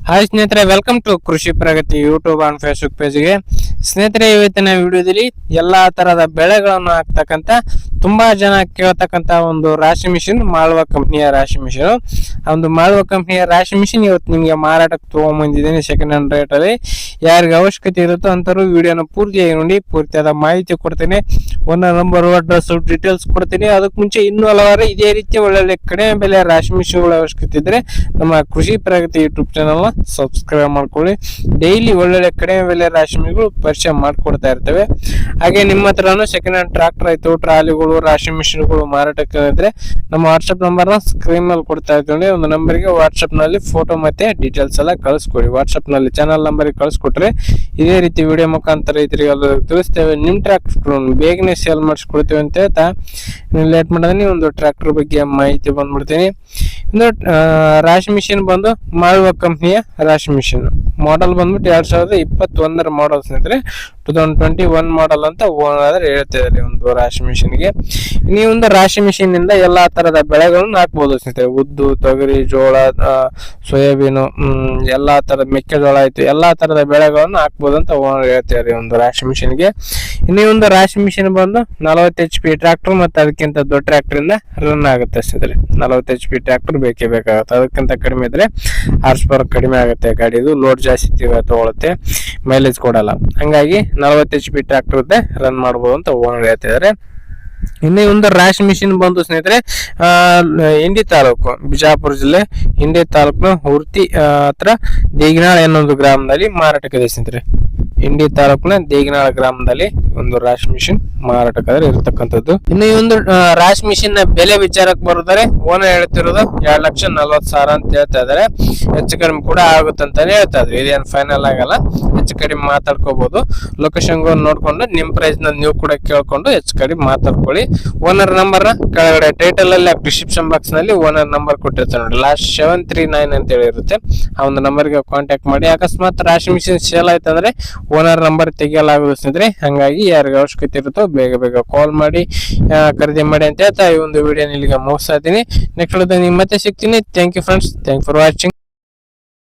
Hi ಸ್ನೇಹಿತರೆ, welcome to ಕೃಷಿ ಪ್ರಗತಿ YouTube and Facebook ಪೇಜ್ಗೆ. ಸ್ನೇಹಿತರೆ, ಇವತ್ತಿನ ವಿಡಿಯೋದಲ್ಲಿ ಎಲ್ಲಾ ತರದ ಬೆಳೆಗಳನ್ನು ಹಾಕ್ತಕ್ಕಂತ ತುಂಬಾ ಜನ ಕೇಳ್ತಕ್ಕಂತ ಒಂದು ರಾಶಿ ಮಿಷಿನ್, ಮಾಳ್ವಾ ಕಂಪ್ನಿಯ ರಾಶಿ ಮಿಷಿನ್. ಆ ಒಂದು ಮಾಳ್ವಾ ಕಂಪ್ನಿಯ ರಾಶಿ ಮಿಷಿನ್ ಇವತ್ತು ನಿಮಗೆ ಮಾರಾಟಕ್ಕೆ ತಗೊಂಡ್ಬಂದಿದ್ದೀನಿ ಸೆಕೆಂಡ್ ಹ್ಯಾಂಡ್ ರೇಟ್ ಅಲ್ಲಿ. ಯಾರಿಗೆ ಅವಶ್ಯಕತೆ ಇರುತ್ತೋ ಅಂತವರು ವಿಡಿಯೋನ ಪೂರ್ತಿಯಾಗಿ ನೋಡಿ, ಪೂರ್ತಿಯಾದ ಮಾಹಿತಿ ಕೊಡ್ತೀನಿ, ಓನರ್ ನಂಬರ್, ಅಡ್ರೆಸ್, ಡೀಟೇಲ್ಸ್ ಕೊಡ್ತೀನಿ. ಅದಕ್ಕೆ ಮುಂಚೆ ಇನ್ನೂ ಹಲವಾರು ಇದೇ ರೀತಿ ಒಳ್ಳೊಳ್ಳೆ ಕಡಿಮೆ ಬೆಲೆ ರಾಶಿ ಮಿಷಿನ್ಗಳ ಅವಶ್ಯಕತೆ ಇದ್ರೆ ನಮ್ಮ ಕೃಷಿ ಪ್ರಗತಿ ಯೂಟ್ಯೂಬ್ ಚಾನಲ್ ಸಬ್ಸ್ಕ್ರೈಬ್ ಮಾಡ್ಕೊಳ್ಳಿ. ಡೈಲಿ ಒಳ್ಳೊಳ್ಳೆ ಕಡಿಮೆ ಬೆಲೆ ರಾಶಿ ಮಿಷಿನ್ಗಳು ಪರಿಚಯ ಮಾಡ್ಕೊಡ್ತಾ ಇರ್ತೇವೆ. ಹಾಗೆ ನಿಮ್ಮ ಹತ್ರನೂ ಸೆಕೆಂಡ್ ಹ್ಯಾಂಡ್ ಟ್ರಾಕ್ಟರ್ ಆಯ್ತು, ಟ್ರಾಲಿಗಳು, ರಾಶಿ ಮಿಷಿನ್ಗಳು ಮಾರಾಟಕ್ಕೆ ಇದ್ರೆ ನಮ್ಮ ವಾಟ್ಸ್ಆಪ್ ನಂಬರ್ ನ ಸ್ಕ್ರೀನ್ ಮೇಲೆ ಕೊಡ್ತಾ ಇರ್ತೀವಿ. ಒಂದು ನಂಬರ್ಗೆ ವಾಟ್ಸ್ಆಪ್ ನಲ್ಲಿ ಫೋಟೋ ಮತ್ತೆ ಡೀಟೇಲ್ಸ್ ಎಲ್ಲ ಕಳಿಸ್ಕೊಡಿ. ವಾಟ್ಸ್ಆಪ್ ನಲ್ಲಿ ಚಾನಲ್ ನಂಬರ್ ಕಳಿಸ್ಕೊಟ್ರೆ ಇದೇ ರೀತಿ ವಿಡಿಯೋ ಮುಖಾಂತರ ರೈತರಿಗೆ ತಿಳಿಸ್ತೇವೆ. ನಿಮ್ ಟ್ರಾಕ್ಟರ್ ಬೇಗನೆ ಸೇಲ್ ಮಾಡಿಸ್ಕೊಡ್ತೀವಿ ಅಂತ ಹೇಳ್ತಾ ಲೇಟ್ ಮಾಡಿದ್ರೆ ಒಂದು ಟ್ರಾಕ್ಟರ್ ಬಗ್ಗೆ ಮಾಹಿತಿ ಬಂದ್ಬಿಡ್ತೀನಿ. ಒಂದು ರಾಶಿ ಮಿಷಿನ್ ಬಂದು ಮಾಳ್ವಾ ಕಂಪ್ನಿಯ ರಾಶಿ ಮಿಷಿನ್. ಮಾಡೆಲ್ ಬಂದ್ಬಿಟ್ಟು 2021 ಮಾಡೆಲ್ ಸ್ನೇಹಿತರೆ. 2021 ಮಾಡೆಲ್ ಅಂತ ಓನರ್ ಹೇಳ್ತಿದ್ದಾರೆ ಒಂದು ರಾಶಿ ಮಿಷಿನ್ಗೆ. ನೀವು ಒಂದು ರಾಶಿ ಮಿಷಿನ್ ಇಂದ ಎಲ್ಲಾ ತರದ ಬೆಳೆಗಳನ್ನು ಹಾಕ್ಬಹುದು ಸ್ನೇಹಿತರೆ. ಉದ್ದು, ತೊಗರಿ, ಜೋಳ, ಸೋಯಾಬೀನು, ಎಲ್ಲಾ ತರದ ಮೆಕ್ಕೆಜೋಳ ಆಯ್ತು, ಎಲ್ಲಾ ತರದ ಬೆಳೆಗಳನ್ನು ಹಾಕ್ಬಹುದು ಅಂತ ಓನರ್ ಹೇಳ್ತಿದ್ದಾರೆ ಒಂದು ರಾಶಿ ಮಿಷಿನ್ಗೆ. ಇನ್ನೂ ಒಂದು ರಾಶಿ ಮಿಷಿನ್ ಬಂದು 40 HP ಟ್ರಾಕ್ಟರ್ ಮತ್ತೆ ಅದಕ್ಕಿಂತ ದೊಡ್ಡ ಟ್ರಾಕ್ಟರ್ ಇಂದ ರನ್ ಆಗುತ್ತೆ ಸ್ನೇಹಿತರೆ. 40 HP ಟ್ರಾಕ್ಟರ್ ಬೇಕೇ ಬೇಕಾಗುತ್ತೆ. ಅದಕ್ಕಿಂತ ಕಡಿಮೆ ಇದ್ರೆ ಹಾರ್ಸ್ ಪವರ್ ಕಡಿಮೆ ಆಗುತ್ತೆ ಗಾಡಿದು, ಲೋಡ್ ಜಾಸ್ತಿ ತಗೊಳುತ್ತೆ, ಮೈಲೇಜ್ ಕೊಡಲ್ಲ. ಹಂಗಾಗಿ 40 HP ಟ್ರಾಕ್ಟರ್ ಇದ್ದೆ ರನ್ ಮಾಡಬಹುದು ಅಂತ ಓನರ್ ಹೇಳ್ತಿದ್ದಾರೆ. ಇನ್ನೇ ಒಂದು ರಾಶಿ ಮಿಷಿನ್ ಬಂದು ಸ್ನೇಹಿತರೆ ಇಂಡಿ ತಾಲೂಕು, ಬಿಜಾಪುರ ಜಿಲ್ಲೆ ಇಂಡಿ ತಾಲೂಕಿನ ಹುರ್ತಿ ಹತ್ರ ದೇಗಿನಾಳ್ ಎನ್ನೊಂದು ಗ್ರಾಮದಲ್ಲಿ ಮಾರಾಟಕ್ಕಿದೆ ಸ್ನೇಹಿತರೆ. ಇಂಡಿ ತಾಲೂಕಿನ ದೇಗಿನಾಳ ಗ್ರಾಮದಲ್ಲಿ ಒಂದು ರಾಶಿ ಮಿಷಿನ್ ಮಾರಾಟಕ್ಕಾದ್ರೆ ಇರತಕ್ಕಂಥದ್ದು. ಇನ್ನು ಈ ಒಂದು ರಾಶಿ ಮಿಷಿನ್ ನ ಬೆಲೆ ವಿಚಾರಕ್ಕೆ ಬರುತ್ತಾರೆ. ಓನರ್ ಹೇಳ್ತಿರೋದು 2,40,000 ಅಂತ ಹೇಳ್ತಾ ಇದಾರೆ. ಹೆಚ್ಚು ಕಡಿಮೆ ಕೂಡ ಆಗುತ್ತಂತಾನೆ ಹೇಳ್ತಾ ಇದ್ರು. ಇದೇನು ಫೈನಲ್ ಆಗಲ್ಲ, ಹೆಚ್ಚು ಕಡಿಮೆ ಮಾತಾಡ್ಕೋಬಹುದು. ಲೊಕೇಶನ್ ನೋಡ್ಕೊಂಡು ನಿಮ್ ಪ್ರೈಸ್ ನ ನೀವು ಕೂಡ ಕೇಳ್ಕೊಂಡು ಹೆಚ್ಚು ಕಡಿಮೆ ಮಾತಾಡ್ಕೊಳ್ಳಿ. ಓನರ್ ನಂಬರ್ ನ ಕೆಳಗಡೆ ಟೈಟಲ್ ಅಲ್ಲಿ ಡಿಸ್ಕ್ರಿಪ್ಷನ್ ಬಾಕ್ಸ್ ನಲ್ಲಿ ಓನರ್ ನಂಬರ್ ಕೊಟ್ಟಿರ್ತಾರೆ ನೋಡಿ, ಲಾಸ್ಟ್ 739 ಅಂತ ಹೇಳಿರುತ್ತೆ. ಆ ಒಂದು ನಂಬರ್ಗೆ ಕಾಂಟ್ಯಾಕ್ಟ್ ಮಾಡಿ. ಅಕಸ್ಮಾತ್ ರಾಶಿ ಮಿಷಿನ್ ಸೇಲ್ ಆಯ್ತಂದ್ರೆ ಓನರ್ ನಂಬರ್ ತೆಗಿಯಲಾಗುವುದು ಸ್ನೇಹಿತರೆ. ಹಂಗಾಗಿ ಯಾರಿಗೆ ಅವಶ್ಯಕತೆ ಇರುತ್ತೋ ಬೇಗ ಕಾಲ್ ಮಾಡಿ ಖರೀದಿ ಮಾಡಿ ಅಂತ ಹೇಳ್ತಾ ಈ ಒಂದು ವಿಡಿಯೋ ಇಲ್ಲಿಗೆ ಮುಗಿಸ್ತಾ ಇದ್ದೀನಿ. ನೆಕ್ಸ್ಟ್ ಮತ್ತೆ ಸಿಗ್ತೀನಿ. Thank you friends, thank for watching.